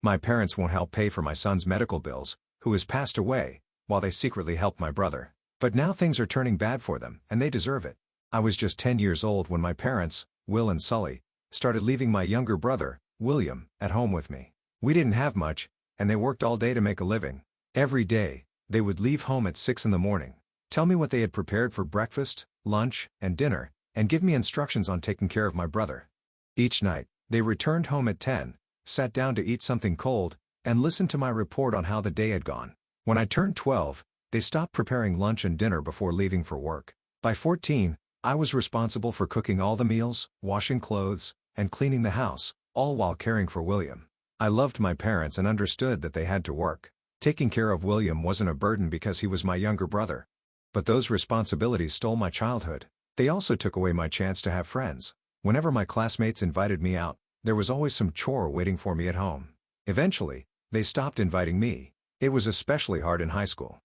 My parents won't help pay for my son's medical bills, who has passed away, while they secretly help my brother. But now things are turning bad for them, and they deserve it. I was just 10 years old when my parents, Will and Sully, started leaving my younger brother, William, at home with me. We didn't have much, and they worked all day to make a living. Every day, they would leave home at 6 in the morning, tell me what they had prepared for breakfast, lunch, and dinner, and give me instructions on taking care of my brother. Each night, they returned home at 10, sat down to eat something cold, and listened to my report on how the day had gone. When I turned 12, they stopped preparing lunch and dinner before leaving for work. By 14, I was responsible for cooking all the meals, washing clothes, and cleaning the house, all while caring for William. I loved my parents and understood that they had to work. Taking care of William wasn't a burden because he was my younger brother. But those responsibilities stole my childhood. They also took away my chance to have friends. Whenever my classmates invited me out, there was always some chore waiting for me at home. Eventually, they stopped inviting me. It was especially hard in high school.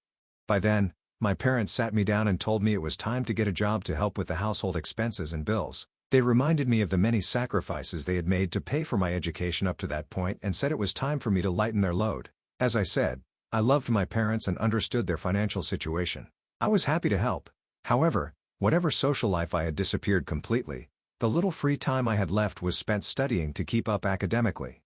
By then, my parents sat me down and told me it was time to get a job to help with the household expenses and bills. They reminded me of the many sacrifices they had made to pay for my education up to that point and said it was time for me to lighten their load. As I said, I loved my parents and understood their financial situation. I was happy to help. However, whatever social life I had disappeared completely, the little free time I had left was spent studying to keep up academically.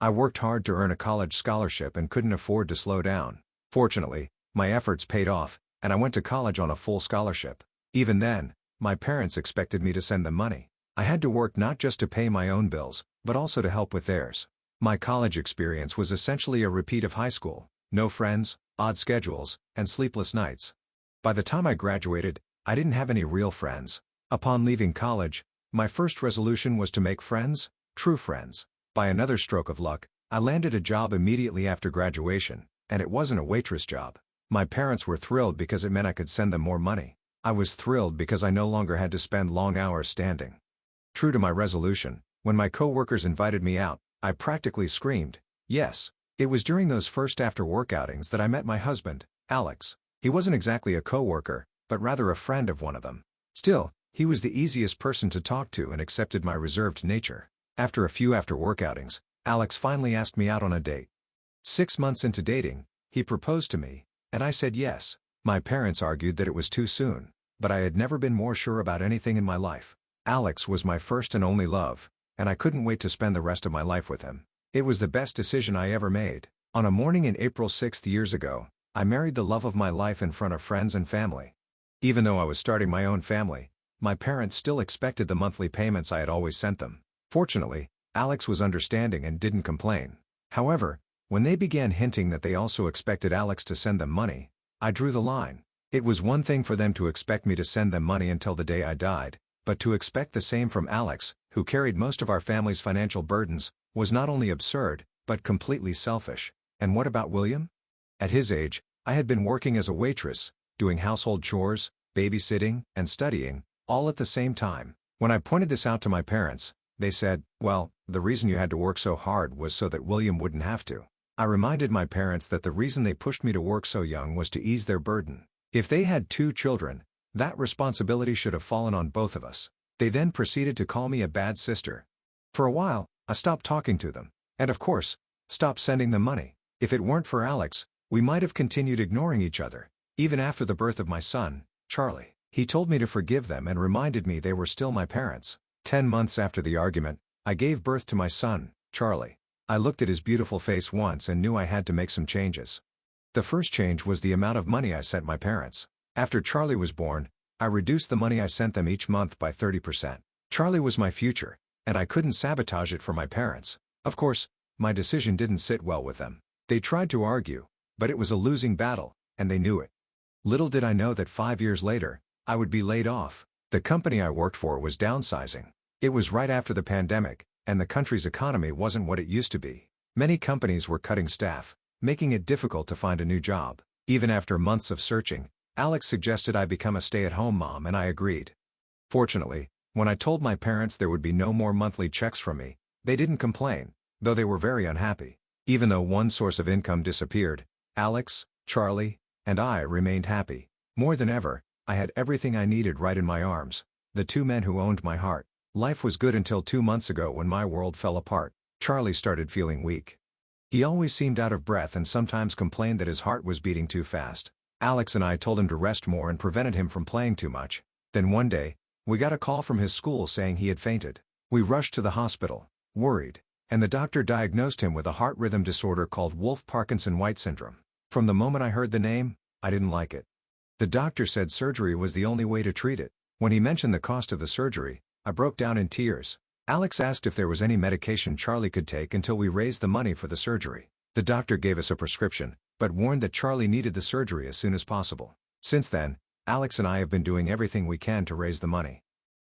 I worked hard to earn a college scholarship and couldn't afford to slow down. Fortunately, my efforts paid off, and I went to college on a full scholarship. Even then, my parents expected me to send them money. I had to work not just to pay my own bills, but also to help with theirs. My college experience was essentially a repeat of high school: no friends, odd schedules, and sleepless nights. By the time I graduated, I didn't have any real friends. Upon leaving college, my first resolution was to make friends, true friends. By another stroke of luck, I landed a job immediately after graduation, and it wasn't a waitress job. My parents were thrilled because it meant I could send them more money. I was thrilled because I no longer had to spend long hours standing. True to my resolution, when my co-workers invited me out, I practically screamed, yes. It was during those first after-work outings that I met my husband, Alex. He wasn't exactly a co-worker, but rather a friend of one of them. Still, he was the easiest person to talk to and accepted my reserved nature. After a few after-work outings, Alex finally asked me out on a date. 6 months into dating, he proposed to me, and I said yes. My parents argued that it was too soon, but I had never been more sure about anything in my life. Alex was my first and only love, and I couldn't wait to spend the rest of my life with him. It was the best decision I ever made. On a morning in April 6 years ago, I married the love of my life in front of friends and family. Even though I was starting my own family, my parents still expected the monthly payments I had always sent them. Fortunately, Alex was understanding and didn't complain. However, when they began hinting that they also expected Alex to send them money, I drew the line. It was one thing for them to expect me to send them money until the day I died, but to expect the same from Alex, who carried most of our family's financial burdens, was not only absurd, but completely selfish. And what about William? At his age, I had been working as a waitress, doing household chores, babysitting, and studying, all at the same time. When I pointed this out to my parents, they said, well, the reason you had to work so hard was so that William wouldn't have to. I reminded my parents that the reason they pushed me to work so young was to ease their burden. If they had 2 children, that responsibility should have fallen on both of us. They then proceeded to call me a bad sister. For a while, I stopped talking to them, and of course, stopped sending them money. If it weren't for Alex, we might have continued ignoring each other, even after the birth of my son, Charlie. He told me to forgive them and reminded me they were still my parents. 10 months after the argument, I gave birth to my son, Charlie. I looked at his beautiful face once and knew I had to make some changes. The first change was the amount of money I sent my parents. After Charlie was born, I reduced the money I sent them each month by 30%. Charlie was my future, and I couldn't sabotage it for my parents. Of course, my decision didn't sit well with them. They tried to argue, but it was a losing battle, and they knew it. Little did I know that 5 years later, I would be laid off. The company I worked for was downsizing. It was right after the pandemic, and the country's economy wasn't what it used to be. Many companies were cutting staff, making it difficult to find a new job. Even after months of searching, Alex suggested I become a stay-at-home mom and I agreed. Fortunately, when I told my parents there would be no more monthly checks from me, they didn't complain, though they were very unhappy. Even though one source of income disappeared, Alex, Charlie, and I remained happy. More than ever, I had everything I needed right in my arms. The 2 men who owned my heart. Life was good until 2 months ago when my world fell apart. Charlie started feeling weak. He always seemed out of breath and sometimes complained that his heart was beating too fast. Alex and I told him to rest more and prevented him from playing too much. Then one day, we got a call from his school saying he had fainted. We rushed to the hospital, worried, and the doctor diagnosed him with a heart rhythm disorder called Wolff-Parkinson-White syndrome. From the moment I heard the name, I didn't like it. The doctor said surgery was the only way to treat it. When he mentioned the cost of the surgery, I broke down in tears. Alex asked if there was any medication Charlie could take until we raised the money for the surgery. The doctor gave us a prescription, but warned that Charlie needed the surgery as soon as possible. Since then, Alex and I have been doing everything we can to raise the money.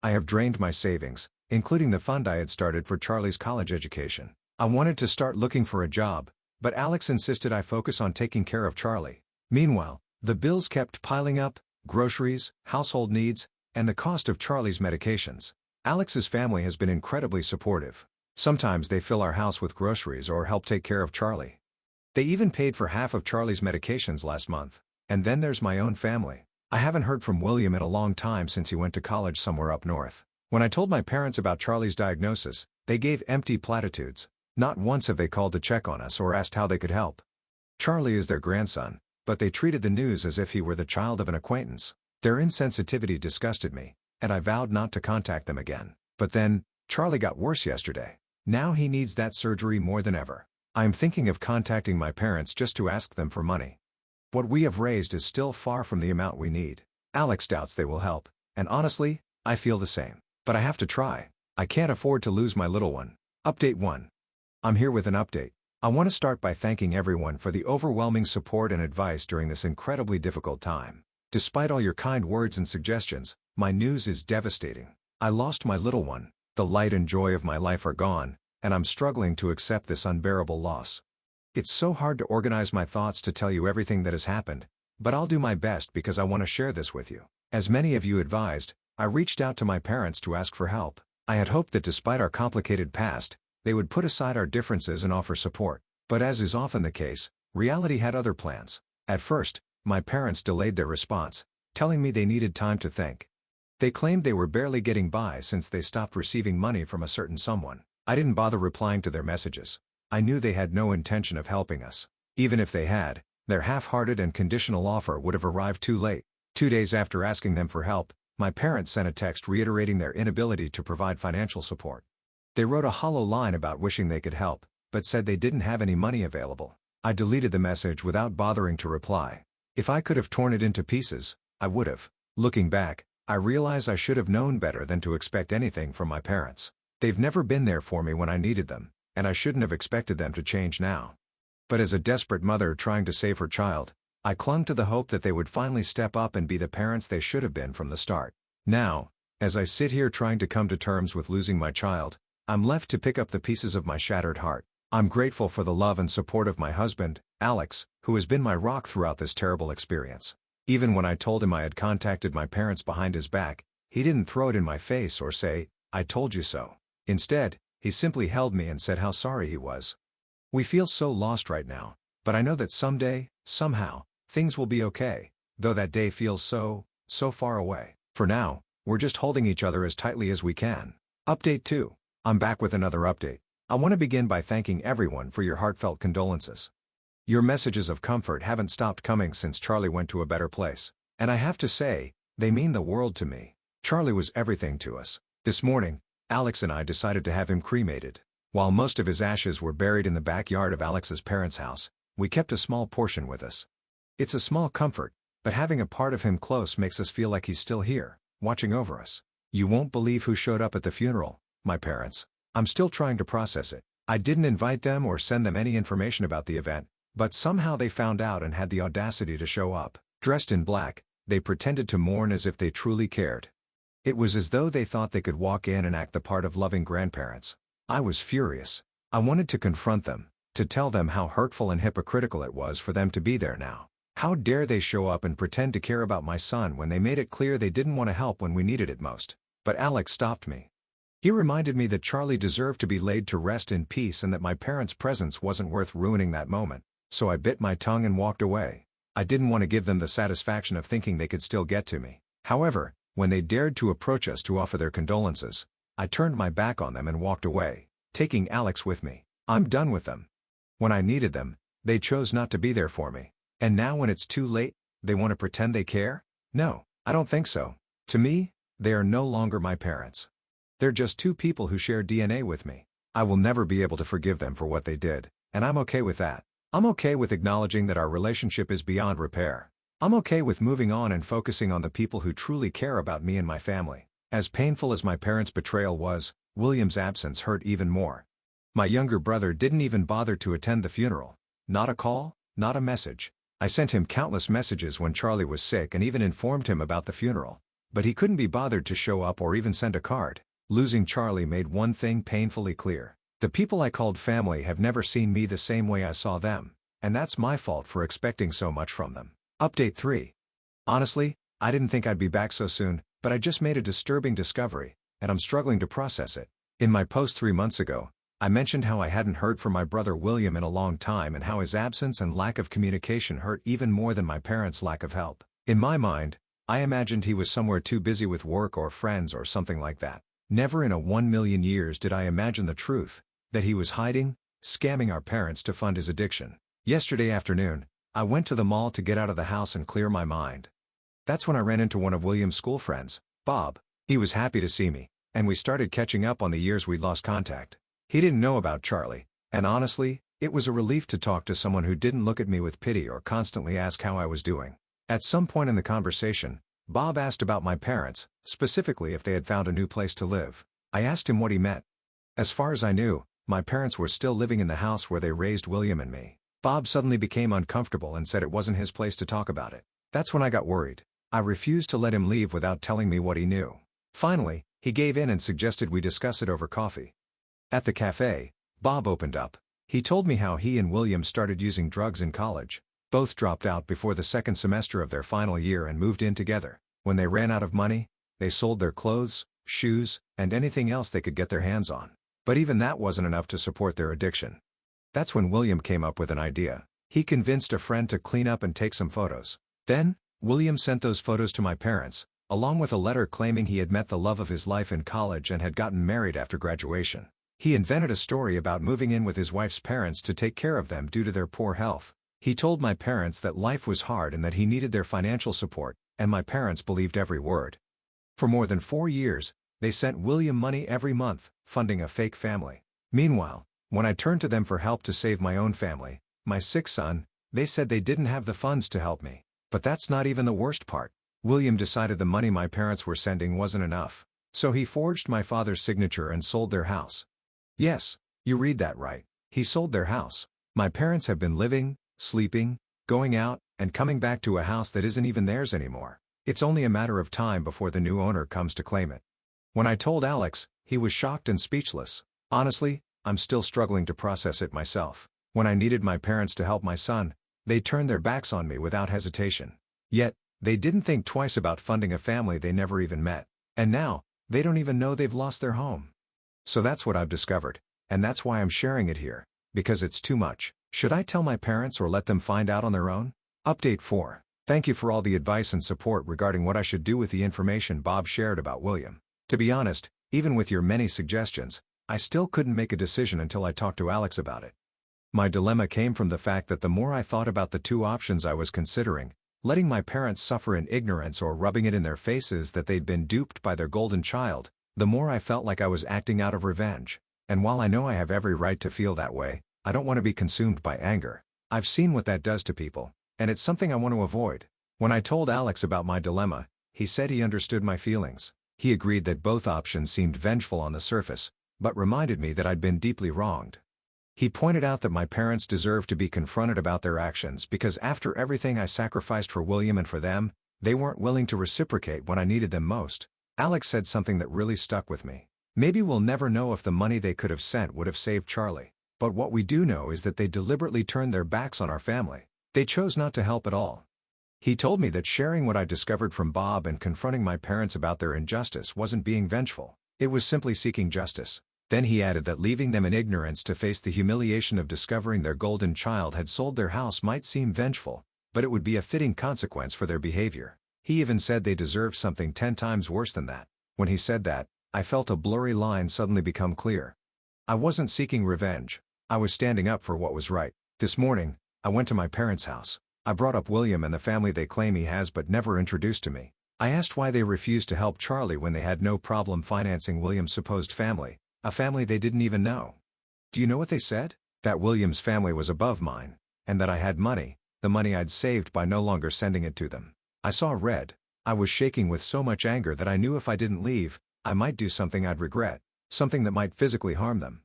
I have drained my savings, including the fund I had started for Charlie's college education. I wanted to start looking for a job, but Alex insisted I focus on taking care of Charlie. Meanwhile, the bills kept piling up: groceries, household needs, and the cost of Charlie's medications. Alex's family has been incredibly supportive. Sometimes they fill our house with groceries or help take care of Charlie. They even paid for half of Charlie's medications last month. And then there's my own family. I haven't heard from William in a long time since he went to college somewhere up north. When I told my parents about Charlie's diagnosis, they gave empty platitudes. Not once have they called to check on us or asked how they could help. Charlie is their grandson, but they treated the news as if he were the child of an acquaintance. Their insensitivity disgusted me, and I vowed not to contact them again. But then, Charlie got worse yesterday. Now he needs that surgery more than ever. I am thinking of contacting my parents just to ask them for money. What we have raised is still far from the amount we need. Alex doubts they will help, and honestly, I feel the same. But I have to try. I can't afford to lose my little one. Update 1. I'm here with an update. I want to start by thanking everyone for the overwhelming support and advice during this incredibly difficult time. Despite all your kind words and suggestions, my news is devastating. I lost my little one. The light and joy of my life are gone, and I'm struggling to accept this unbearable loss. It's so hard to organize my thoughts to tell you everything that has happened, but I'll do my best because I want to share this with you. As many of you advised, I reached out to my parents to ask for help. I had hoped that despite our complicated past, they would put aside our differences and offer support. But as is often the case, reality had other plans. At first, my parents delayed their response, telling me they needed time to think. They claimed they were barely getting by since they stopped receiving money from a certain someone. I didn't bother replying to their messages. I knew they had no intention of helping us. Even if they had, their half-hearted and conditional offer would have arrived too late. 2 days after asking them for help, my parents sent a text reiterating their inability to provide financial support. They wrote a hollow line about wishing they could help, but said they didn't have any money available. I deleted the message without bothering to reply. If I could have torn it into pieces, I would have. Looking back, I realize I should have known better than to expect anything from my parents. They've never been there for me when I needed them, and I shouldn't have expected them to change now. But as a desperate mother trying to save her child, I clung to the hope that they would finally step up and be the parents they should have been from the start. Now, as I sit here trying to come to terms with losing my child, I'm left to pick up the pieces of my shattered heart. I'm grateful for the love and support of my husband, Alex, who has been my rock throughout this terrible experience. Even when I told him I had contacted my parents behind his back, he didn't throw it in my face or say, "I told you so." Instead, he simply held me and said how sorry he was. We feel so lost right now, but I know that someday, somehow, things will be okay, though that day feels so far away. For now, we're just holding each other as tightly as we can. Update 2. I'm back with another update. I want to begin by thanking everyone for your heartfelt condolences. Your messages of comfort haven't stopped coming since Charlie went to a better place. And I have to say, they mean the world to me. Charlie was everything to us. This morning, Alex and I decided to have him cremated. While most of his ashes were buried in the backyard of Alex's parents' house, we kept a small portion with us. It's a small comfort, but having a part of him close makes us feel like he's still here, watching over us. You won't believe who showed up at the funeral: my parents. I'm still trying to process it. I didn't invite them or send them any information about the event, but somehow they found out and had the audacity to show up. Dressed in black, they pretended to mourn as if they truly cared. It was as though they thought they could walk in and act the part of loving grandparents. I was furious. I wanted to confront them, to tell them how hurtful and hypocritical it was for them to be there now. How dare they show up and pretend to care about my son when they made it clear they didn't want to help when we needed it most. But Alex stopped me. He reminded me that Charlie deserved to be laid to rest in peace and that my parents' presence wasn't worth ruining that moment. So I bit my tongue and walked away. I didn't want to give them the satisfaction of thinking they could still get to me. However, when they dared to approach us to offer their condolences, I turned my back on them and walked away, taking Alex with me. I'm done with them. When I needed them, they chose not to be there for me. And now when it's too late, they want to pretend they care? No, I don't think so. To me, they are no longer my parents. They're just two people who share DNA with me. I will never be able to forgive them for what they did, and I'm okay with that. I'm okay with acknowledging that our relationship is beyond repair. I'm okay with moving on and focusing on the people who truly care about me and my family. As painful as my parents' betrayal was, William's absence hurt even more. My younger brother didn't even bother to attend the funeral. Not a call, not a message. I sent him countless messages when Charlie was sick and even informed him about the funeral. But he couldn't be bothered to show up or even send a card. Losing Charlie made one thing painfully clear. The people I called family have never seen me the same way I saw them, and that's my fault for expecting so much from them. Update 3. Honestly, I didn't think I'd be back so soon, but I just made a disturbing discovery, and I'm struggling to process it. In my post 3 months ago, I mentioned how I hadn't heard from my brother William in a long time and how his absence and lack of communication hurt even more than my parents' lack of help. In my mind, I imagined he was somewhere too busy with work or friends or something like that. Never in a 1,000,000 years did I imagine the truth, that he was hiding, scamming our parents to fund his addiction. Yesterday afternoon, I went to the mall to get out of the house and clear my mind. That's when I ran into one of William's school friends, Bob. He was happy to see me, and we started catching up on the years we'd lost contact. He didn't know about Charlie, and honestly, it was a relief to talk to someone who didn't look at me with pity or constantly ask how I was doing. At some point in the conversation, Bob asked about my parents, specifically if they had found a new place to live. I asked him what he meant. As far as I knew, my parents were still living in the house where they raised William and me. Bob suddenly became uncomfortable and said it wasn't his place to talk about it. That's when I got worried. I refused to let him leave without telling me what he knew. Finally, he gave in and suggested we discuss it over coffee. At the cafe, Bob opened up. He told me how he and William started using drugs in college. Both dropped out before the second semester of their final year and moved in together. When they ran out of money, they sold their clothes, shoes, and anything else they could get their hands on. But even that wasn't enough to support their addiction. That's when William came up with an idea. He convinced a friend to clean up and take some photos. Then, William sent those photos to my parents, along with a letter claiming he had met the love of his life in college and had gotten married after graduation. He invented a story about moving in with his wife's parents to take care of them due to their poor health. He told my parents that life was hard and that he needed their financial support, and my parents believed every word. For more than 4 years, they sent William money every month, funding a fake family. Meanwhile, when I turned to them for help to save my own family, my sick son, they said they didn't have the funds to help me. But that's not even the worst part. William decided the money my parents were sending wasn't enough. So he forged my father's signature and sold their house. Yes, you read that right. He sold their house. My parents have been living, sleeping, going out, and coming back to a house that isn't even theirs anymore. It's only a matter of time before the new owner comes to claim it. When I told Alex, he was shocked and speechless. Honestly, I'm still struggling to process it myself. When I needed my parents to help my son, they turned their backs on me without hesitation. Yet, they didn't think twice about funding a family they never even met. And now, they don't even know they've lost their home. So that's what I've discovered, and that's why I'm sharing it here, because it's too much. Should I tell my parents or let them find out on their own? Update 4. Thank you for all the advice and support regarding what I should do with the information Bob shared about William. To be honest, even with your many suggestions, I still couldn't make a decision until I talked to Alex about it. My dilemma came from the fact that the more I thought about the two options I was considering, letting my parents suffer in ignorance or rubbing it in their faces that they'd been duped by their golden child, the more I felt like I was acting out of revenge. And while I know I have every right to feel that way, I don't want to be consumed by anger. I've seen what that does to people, and it's something I want to avoid. When I told Alex about my dilemma, he said he understood my feelings. He agreed that both options seemed vengeful on the surface, but reminded me that I'd been deeply wronged. He pointed out that my parents deserved to be confronted about their actions because after everything I sacrificed for William and for them, they weren't willing to reciprocate when I needed them most. Alex said something that really stuck with me. Maybe we'll never know if the money they could have sent would have saved Charlie. But what we do know is that they deliberately turned their backs on our family. They chose not to help at all. He told me that sharing what I discovered from Bob and confronting my parents about their injustice wasn't being vengeful. It was simply seeking justice. Then he added that leaving them in ignorance to face the humiliation of discovering their golden child had sold their house might seem vengeful, but it would be a fitting consequence for their behavior. He even said they deserved something 10 times worse than that. When he said that, I felt a blurry line suddenly become clear. I wasn't seeking revenge. I was standing up for what was right. This morning, I went to my parents' house. I brought up William and the family they claim he has but never introduced to me. I asked why they refused to help Charlie when they had no problem financing William's supposed family, a family they didn't even know. Do you know what they said? That William's family was above mine, and that I had money, the money I'd saved by no longer sending it to them. I saw red. I was shaking with so much anger that I knew if I didn't leave, I might do something I'd regret, something that might physically harm them.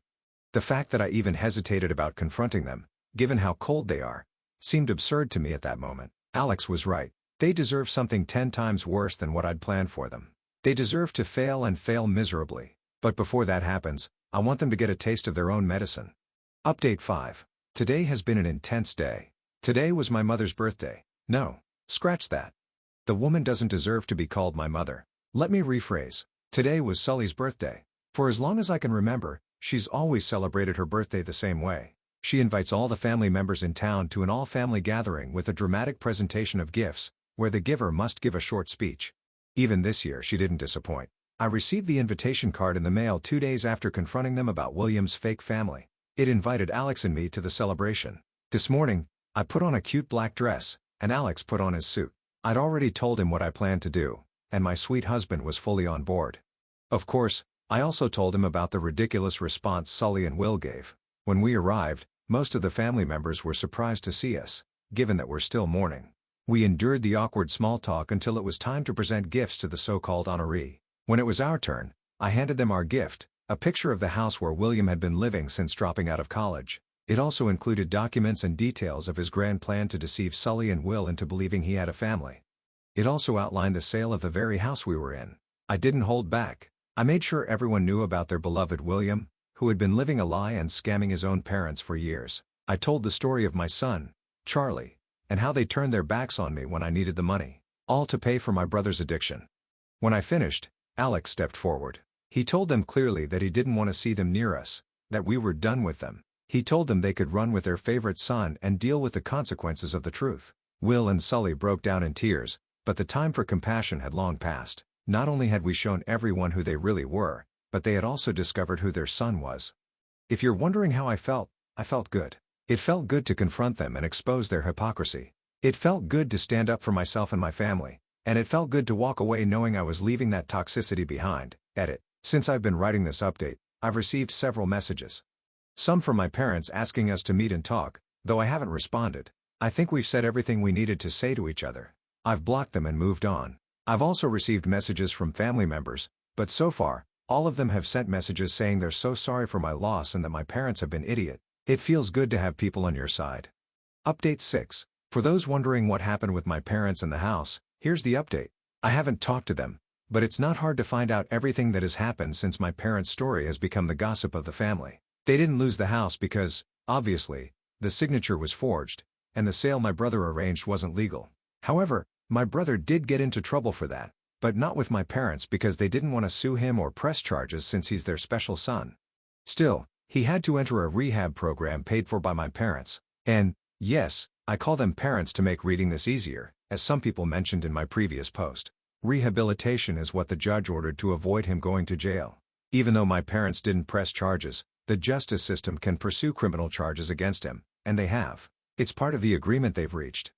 The fact that I even hesitated about confronting them, given how cold they are, seemed absurd to me at that moment. Alex was right. They deserve something 10 times worse than what I'd planned for them. They deserve to fail and fail miserably. But before that happens, I want them to get a taste of their own medicine. Update 5. Today has been an intense day. Today was my mother's birthday. No, scratch that. The woman doesn't deserve to be called my mother. Let me rephrase. Today was Sully's birthday. For as long as I can remember, she's always celebrated her birthday the same way. She invites all the family members in town to an all-family gathering with a dramatic presentation of gifts, where the giver must give a short speech. Even this year she didn't disappoint. I received the invitation card in the mail 2 days after confronting them about William's fake family. It invited Alex and me to the celebration. This morning, I put on a cute black dress, and Alex put on his suit. I'd already told him what I planned to do, and my sweet husband was fully on board. Of course, I also told him about the ridiculous response Sully and Will gave. When we arrived, most of the family members were surprised to see us, given that we're still mourning. We endured the awkward small talk until it was time to present gifts to the so-called honoree. When it was our turn, I handed them our gift, a picture of the house where William had been living since dropping out of college. It also included documents and details of his grand plan to deceive Sully and Will into believing he had a family. It also outlined the sale of the very house we were in. I didn't hold back. I made sure everyone knew about their beloved William, who had been living a lie and scamming his own parents for years. I told the story of my son, Charlie, and how they turned their backs on me when I needed the money, all to pay for my brother's addiction. When I finished, Alex stepped forward. He told them clearly that he didn't want to see them near us, that we were done with them. He told them they could run with their favorite son and deal with the consequences of the truth. Will and Sully broke down in tears, but the time for compassion had long passed. Not only had we shown everyone who they really were, but they had also discovered who their son was. If you're wondering how I felt good. It felt good to confront them and expose their hypocrisy. It felt good to stand up for myself and my family, and it felt good to walk away knowing I was leaving that toxicity behind. Edit. Since I've been writing this update, I've received several messages. Some from my parents asking us to meet and talk, though I haven't responded. I think we've said everything we needed to say to each other. I've blocked them and moved on. I've also received messages from family members, but so far, all of them have sent messages saying they're so sorry for my loss and that my parents have been idiot. It feels good to have people on your side. Update 6. For those wondering what happened with my parents and the house, here's the update. I haven't talked to them, but it's not hard to find out everything that has happened since my parents' story has become the gossip of the family. They didn't lose the house because, obviously, the signature was forged, and the sale my brother arranged wasn't legal. However, my brother did get into trouble for that, but not with my parents because they didn't want to sue him or press charges since he's their special son. Still, he had to enter a rehab program paid for by my parents. And, yes, I call them parents to make reading this easier, as some people mentioned in my previous post. Rehabilitation is what the judge ordered to avoid him going to jail. Even though my parents didn't press charges, the justice system can pursue criminal charges against him, and they have. It's part of the agreement they've reached.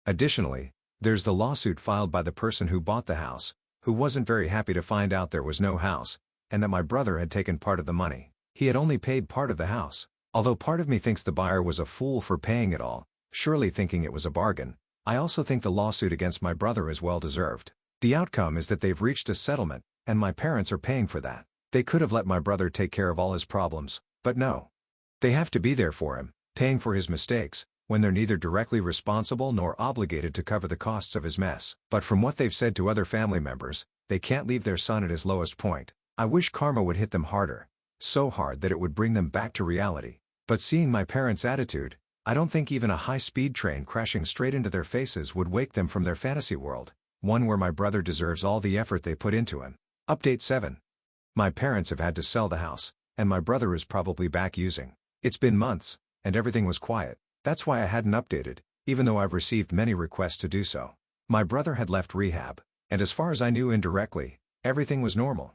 Additionally, there's the lawsuit filed by the person who bought the house, who wasn't very happy to find out there was no house, and that my brother had taken part of the money. He had only paid part of the house. Although part of me thinks the buyer was a fool for paying it all, surely thinking it was a bargain, I also think the lawsuit against my brother is well deserved. The outcome is that they've reached a settlement, and my parents are paying for that. They could have let my brother take care of all his problems, but no. They have to be there for him, paying for his mistakes, when they're neither directly responsible nor obligated to cover the costs of his mess. But from what they've said to other family members, they can't leave their son at his lowest point. I wish karma would hit them harder. So hard that it would bring them back to reality. But seeing my parents' attitude, I don't think even a high-speed train crashing straight into their faces would wake them from their fantasy world, one where my brother deserves all the effort they put into him. Update 7. My parents have had to sell the house, and my brother is probably back using. It's been months, and everything was quiet. That's why I hadn't updated, even though I've received many requests to do so. My brother had left rehab, and as far as I knew indirectly, everything was normal.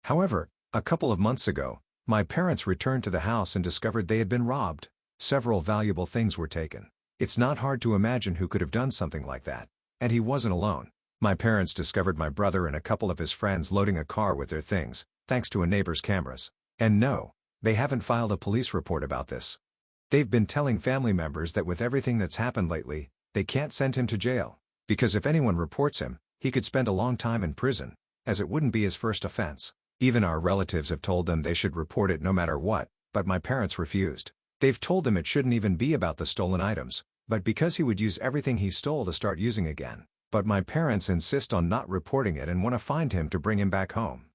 However, a couple of months ago, My parents returned to the house and discovered they had been robbed. Several valuable things were taken. It's not hard to imagine who could have done something like that. And he wasn't alone. My parents discovered my brother and a couple of his friends loading a car with their things, thanks to a neighbor's cameras. And no, they haven't filed a police report about this. They've been telling family members that with everything that's happened lately, they can't send him to jail. Because if anyone reports him, he could spend a long time in prison, as it wouldn't be his first offense. Even our relatives have told them they should report it no matter what, but my parents refused. They've told them it shouldn't even be about the stolen items, but because he would use everything he stole to start using again. But my parents insist on not reporting it and want to find him to bring him back home.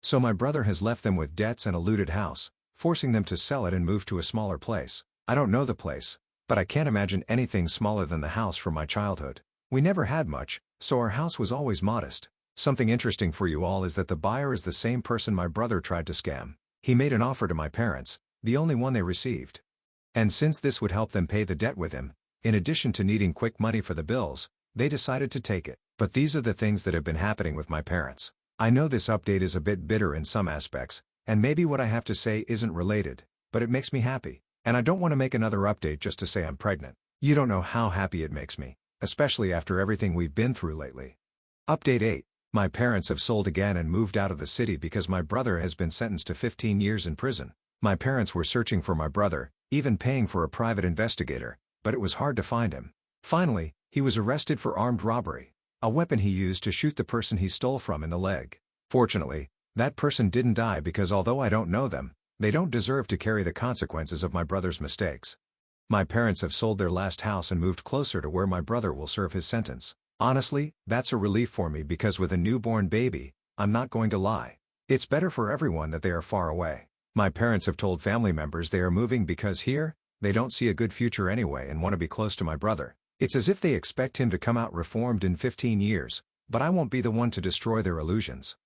So my brother has left them with debts and a looted house, forcing them to sell it and move to a smaller place. I don't know the place, but I can't imagine anything smaller than the house from my childhood. We never had much, so our house was always modest. Something interesting for you all is that the buyer is the same person my brother tried to scam. He made an offer to my parents, the only one they received. And since this would help them pay the debt with him, in addition to needing quick money for the bills, they decided to take it. But these are the things that have been happening with my parents. I know this update is a bit bitter in some aspects, and maybe what I have to say isn't related, but it makes me happy. And I don't want to make another update just to say I'm pregnant. You don't know how happy it makes me, especially after everything we've been through lately. Update 8. My parents have sold again and moved out of the city because my brother has been sentenced to 15 years in prison. My parents were searching for my brother, even paying for a private investigator, but it was hard to find him. Finally, he was arrested for armed robbery, a weapon he used to shoot the person he stole from in the leg. Fortunately, that person didn't die because although I don't know them, they don't deserve to carry the consequences of my brother's mistakes. My parents have sold their last house and moved closer to where my brother will serve his sentence. Honestly, that's a relief for me because with a newborn baby, I'm not going to lie. It's better for everyone that they are far away. My parents have told family members they are moving because here, they don't see a good future anyway and want to be close to my brother. It's as if they expect him to come out reformed in 15 years, but I won't be the one to destroy their illusions.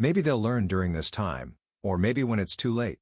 Maybe they'll learn during this time, or maybe when it's too late.